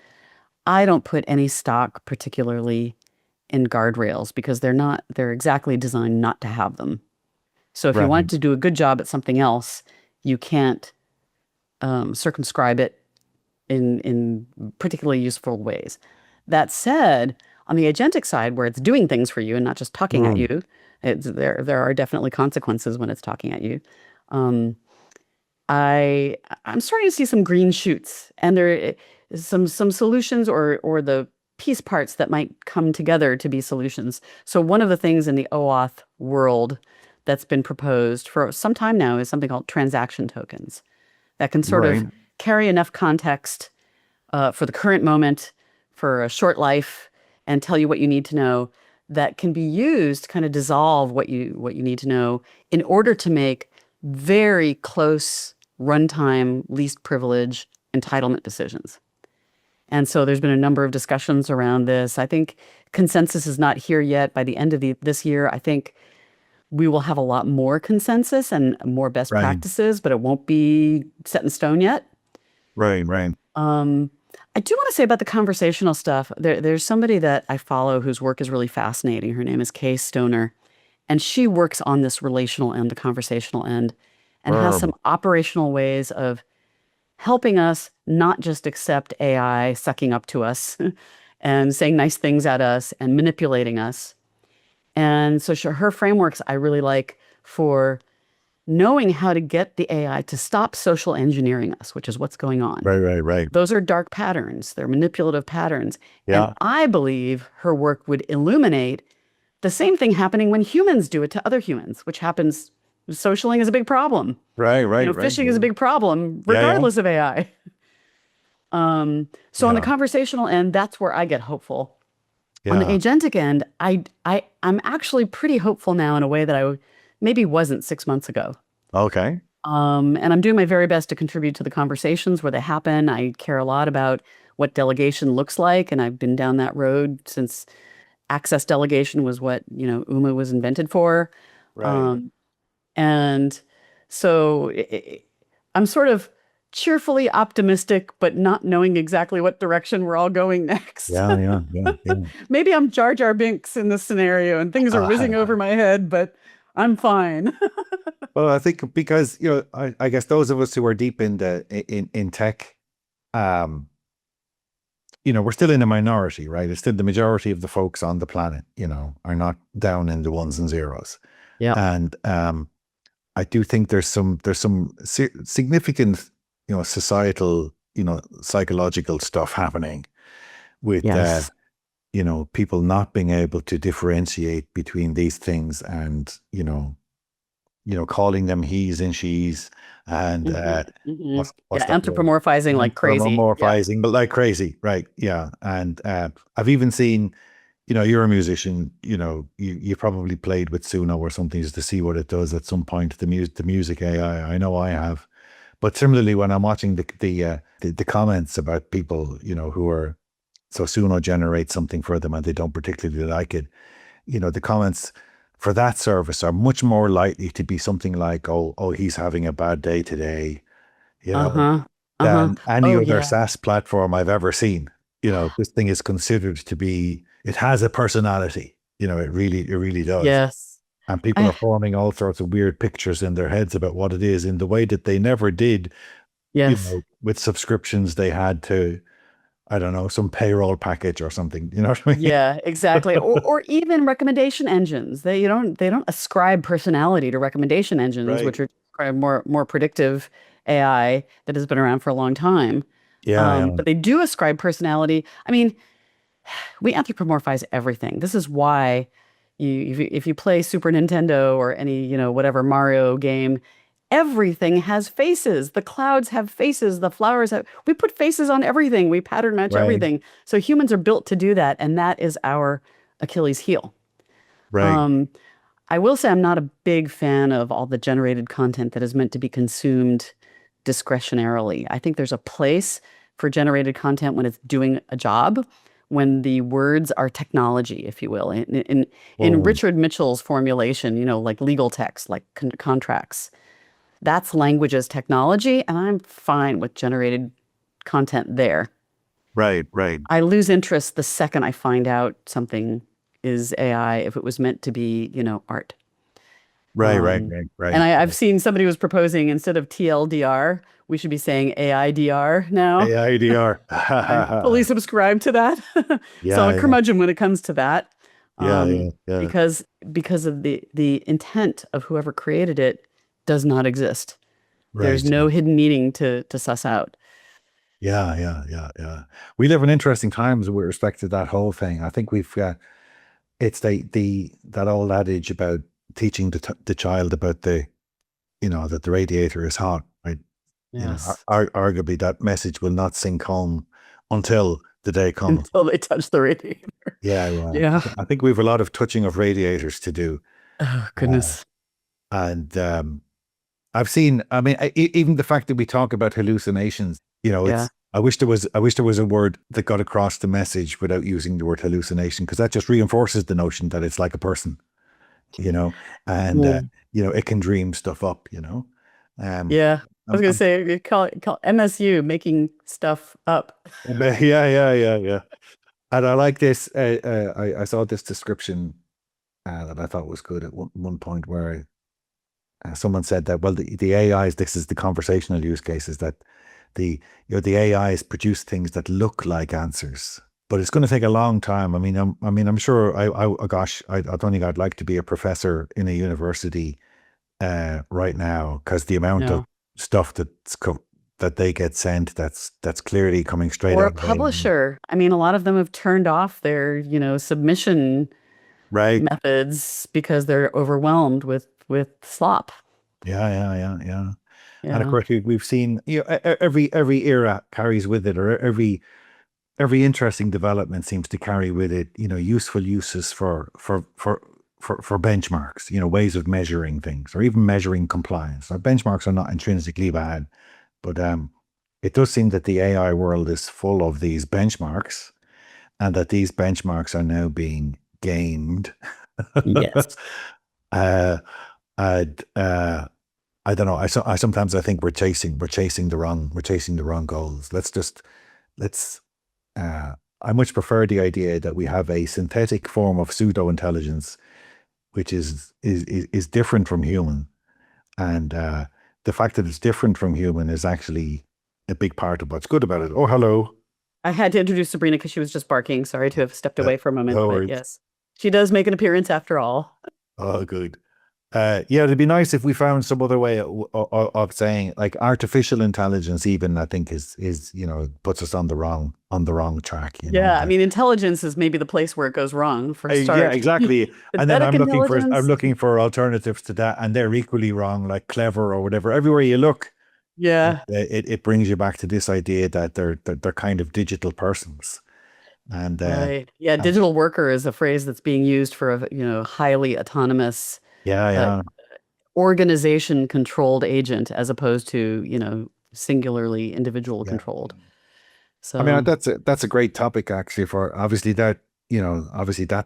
I don't put any stock particularly in guardrails because they're exactly designed not to have them. So if you Right. want to do a good job at something else, you can't circumscribe it in particularly useful ways. That said, on the agentic side, where it's doing things for you and not just talking at Mm. you, there are definitely consequences when it's talking at you. Um, I'm starting to see some green shoots, and there is some solutions or the piece parts that might come together to be solutions. So one of the things in the OAuth world that's been proposed for some time now is something called transaction tokens that can sort of Right. carry enough context for the current moment, for a short life, and tell you what you need to know that can be used to kind of dissolve what you need to know in order to make very close runtime least privilege entitlement decisions. And so there's been a number of discussions around this. I think consensus is not here yet. By the end of this year, I think we will have a lot more consensus and more best Right. practices, but it won't be set in stone yet. Right. Right. Um, I do want to say about the conversational stuff. There's somebody that I follow whose work is really fascinating. Her name is Kay Stoner, and she works on this relational end, the conversational end, and has some Verb. operational ways of helping us not just accept AI sucking up to us and saying nice things at us and manipulating us. And so her frameworks I really like for knowing how to get the AI to stop social engineering us, which is what's going on. Right. Right. Right. Those are dark patterns. They're manipulative patterns. And Yeah. I believe her work would illuminate the same thing happening when humans do it to other humans, which happens. Socialing is a big problem. Right. Right. Right. Phishing is a big problem, Yeah. Yeah. regardless of AI. So on the Yeah. conversational end, that's where I get hopeful. On the Yeah. agentic end, I'm actually pretty hopeful now in a way that I maybe wasn't 6 months ago. Okay. And I'm doing my very best to contribute to the conversations where they happen. I care a lot about what delegation looks like, and I've been down that road since access delegation was what, UMA was invented for. Right. Um, and so I'm sort of cheerfully optimistic, but not knowing exactly what direction we're all going next. Yeah. Yeah. Yeah. Yeah. Maybe I'm Jar Jar Binks in this scenario and things are whizzing over my head, but I'm fine. Well, I think because I guess those of us who are deep in in tech, um, we're still in a minority, right? It's still the majority of the folks on the planet, are not down in the ones and zeros, Yeah. and I do think there's some significant, societal, psychological stuff happening with Yes. people not being able to differentiate between these things and calling them he's and she's and what's Yeah. that word? Anthropomorphizing like crazy. Yeah. Anthropomorphizing, but like crazy, right? Yeah, and I've even seen, you're a musician, you probably played with Suno or something just to see what it does at some point. The music AI, I know I have, but similarly when I'm watching the comments about people, who are so Suno generates something for them and they don't particularly like it, the comments for that service are much more likely to be something like, oh, he's having a bad day today, Uh-huh. Uh-huh. than any Oh, other yeah. SaaS platform I've ever seen. This thing is considered to be, it has a personality, it really does. Yes. And people are I, forming all sorts of weird pictures in their heads about what it is in the way that they never did, yes. with subscriptions they had to, I don't know, some payroll package or something. You know what I mean? Yeah, exactly. Or even recommendation engines. They don't ascribe personality to recommendation engines, Right. which are kind of more predictive AI that has been around for a long time. Yeah, yeah. But they do ascribe personality. I mean, we anthropomorphize everything. This is why if you play Super Nintendo or any, whatever Mario game, everything has faces. The clouds have faces. The flowers have, we put faces on everything. We pattern match Right, everything. So humans are built to do that. And that is our Achilles heel. right, Um, I will say I'm not a big fan of all the generated content that is meant to be consumed discretionarily. I think there's a place for generated content when it's doing a job, when the words are technology, if you will. In Oh, Richard Mitchell's formulation, like legal text, like contracts, that's language as technology, and I'm fine with generated content there. right, right, I lose interest the second I find out something is AI if it was meant to be, art. right, right, Um, right, and right. I've seen somebody was proposing instead of TLDR, we should be saying AIDR now. AIDR. I fully subscribe to that. So I'm Yeah, a yeah, curmudgeon when it comes to that, yeah, um, yeah, yeah. because of the intent of whoever created it does not exist. There's Right. no hidden meaning to suss out. Yeah, yeah, yeah, yeah. We live in interesting times with respect to that whole thing. I think we've it's the that old adage about teaching the child about that the radiator is hot, right? Yes. Arguably that message will not sink home until the day comes. Until they touch the radiator. Yeah, yeah. Yeah. I think we have a lot of touching of radiators to do. Oh, Uh, goodness. and I've seen, I mean, even the fact that we talk about hallucinations, Yeah. I wish there was a word that got across the message without using the word hallucination, because that just reinforces the notion that it's like a person, you know, and, Well, it can dream stuff up, Um, yeah. I was I'm, gonna I'm, say you call MSU making stuff up. yeah, yeah, yeah, yeah. And I like this. I saw this description that I thought was good at one point where someone said that, well, the AIs, this is the conversational use cases that the AIs produce things that look like answers, but it's going to take a long time. I'm sure gosh, I don't think I'd like to be a professor in a university right now, because the amount of No. stuff that they get sent that's clearly coming straight Or a out of AI. publisher. I mean, a lot of them have turned off their, submission Right. methods because they're overwhelmed with slop. Yeah, yeah, yeah, yeah. And of Yeah. course, we've seen, every era carries with it, or every interesting development seems to carry with it, useful uses for benchmarks, ways of measuring things, or even measuring compliance. Now, benchmarks are not intrinsically bad, but it does seem that the AI world is full of these benchmarks, and that these benchmarks are now being gamed. Yes. uh, and I don't know. I sometimes I think we're chasing the wrong goals. Let's I much prefer the idea that we have a synthetic form of pseudo intelligence, which is different from human, and the fact that it's different from human is actually a big part of what's good about it. Oh, hello. I had to introduce Sabrina because she was just barking. Sorry to have stepped away for a moment, No but worries. yes, she does make an appearance after all. Oh, good. Yeah, it'd be nice if we found some other way of saying, like, artificial intelligence. Even, I think, is puts us on the wrong track. Yeah, I mean, intelligence is maybe the place where it goes wrong for a Yeah, start. exactly. And then Synthetic I'm intelligence? looking for alternatives to that, and they're equally wrong, like clever or whatever. Everywhere you look, Yeah. it brings you back to this idea that they're kind of digital persons, and Right. Yeah, and digital worker is a phrase that's being used for a, highly autonomous yeah, uh, yeah, organization controlled agent as opposed to, singularly individual yeah. controlled. I mean, So, that's a great topic, actually, for obviously that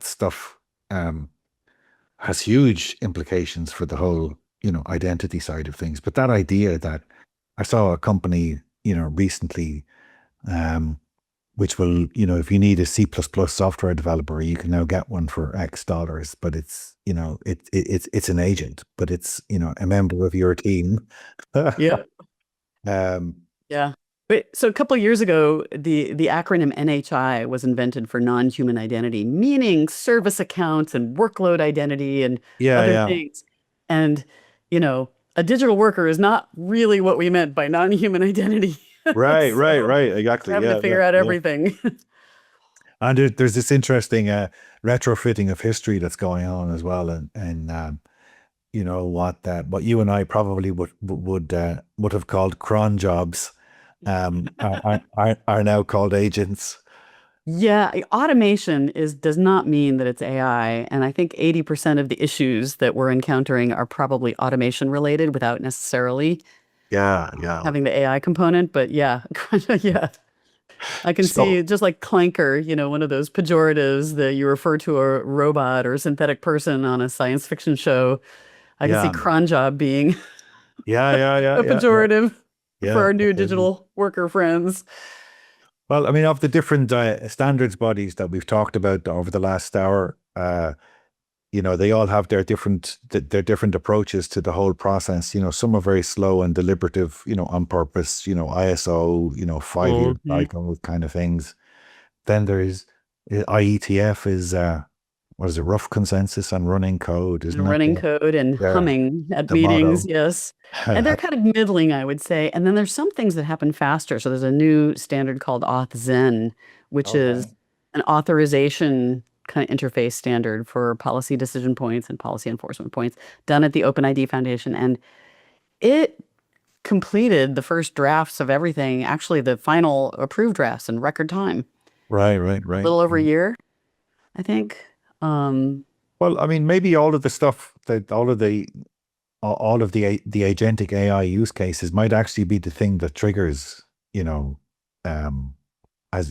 stuff has huge implications for the whole identity side of things. But that idea that I saw a company recently, um, which will, if you need a C++ software developer, you can now get one for X dollars, but it's an agent, but it's, a member of your team. yeah. um, Yeah. But so a couple of years ago, the acronym NHI was invented for non-human identity, meaning service accounts and workload identity and yeah, other yeah. things. And, a digital worker is not really what we meant by non-human identity. Right, right, So right. we're Exactly. having to Yeah, yeah, figure out yeah. everything. And there's this interesting retrofitting of history that's going on as well, and what you and I probably would have called cron jobs, are now called agents. Yeah, automation does not mean that it's AI, and I think 80% of the issues that we're encountering are probably automation related without necessarily Yeah, yeah. having the AI component. But yeah, yeah. I can see So just like clanker, one of those pejoratives that you refer to a robot or synthetic person on a science fiction show. I can see yeah, cron job being yeah, a pejorative for yeah. our new digital worker friends. Well, I mean, of the different standards bodies that we've talked about over the last hour, they all have their different approaches to the whole process. Some are very slow and deliberative, on purpose. ISO, 5 year Mhm. cycle kind of things. Then there's IETF is what is it? Rough consensus on running code, isn't And that running code and the humming at the meetings, motto? yes. And they're kind of middling, I would say. And then there's some things that happen faster. So there's a new standard called AuthZen, which Okay. is an authorization kind of interface standard for policy decision points and policy enforcement points done at the OpenID Foundation. And it completed the first drafts of everything, actually the final approved drafts in record time, Right, a right. little over a year, I think. Um, Well, I mean, maybe all of the stuff that all of the agentic AI use cases might actually be the thing that triggers, you know, um, as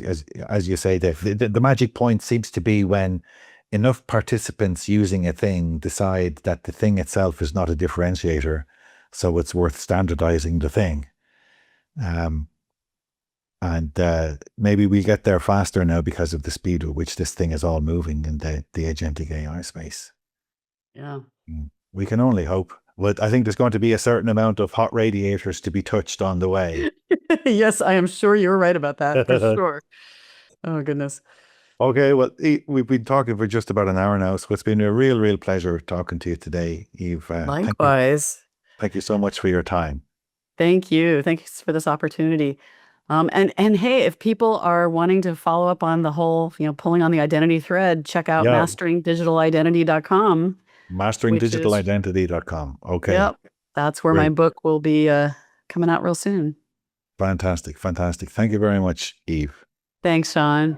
you say, the magic point seems to be when enough participants using a thing decide that the thing itself is not a differentiator, so it's worth standardizing the thing. Um, and maybe we get there faster now because of the speed at which this thing is all moving in the agentic AI space. yeah. We can only hope. But I think there's going to be a certain amount of hot radiators to be touched on the way. Yes, I am sure you're right about that for sure. Oh, goodness. Okay, well, we've been talking for just about an hour now, so it's been a real pleasure talking to you today, Eve. Likewise. Thank you so much for your time. Thank you. Thanks for this opportunity. And hey, if people are wanting to follow up on the whole, pulling on the identity thread, check out Yeah, masteringdigitalidentity.com, which is, masteringdigitalidentity.com. Okay, yep, that's where my great. book will be coming out real soon. Fantastic. Thank you very much, Eve. Thanks, Sean.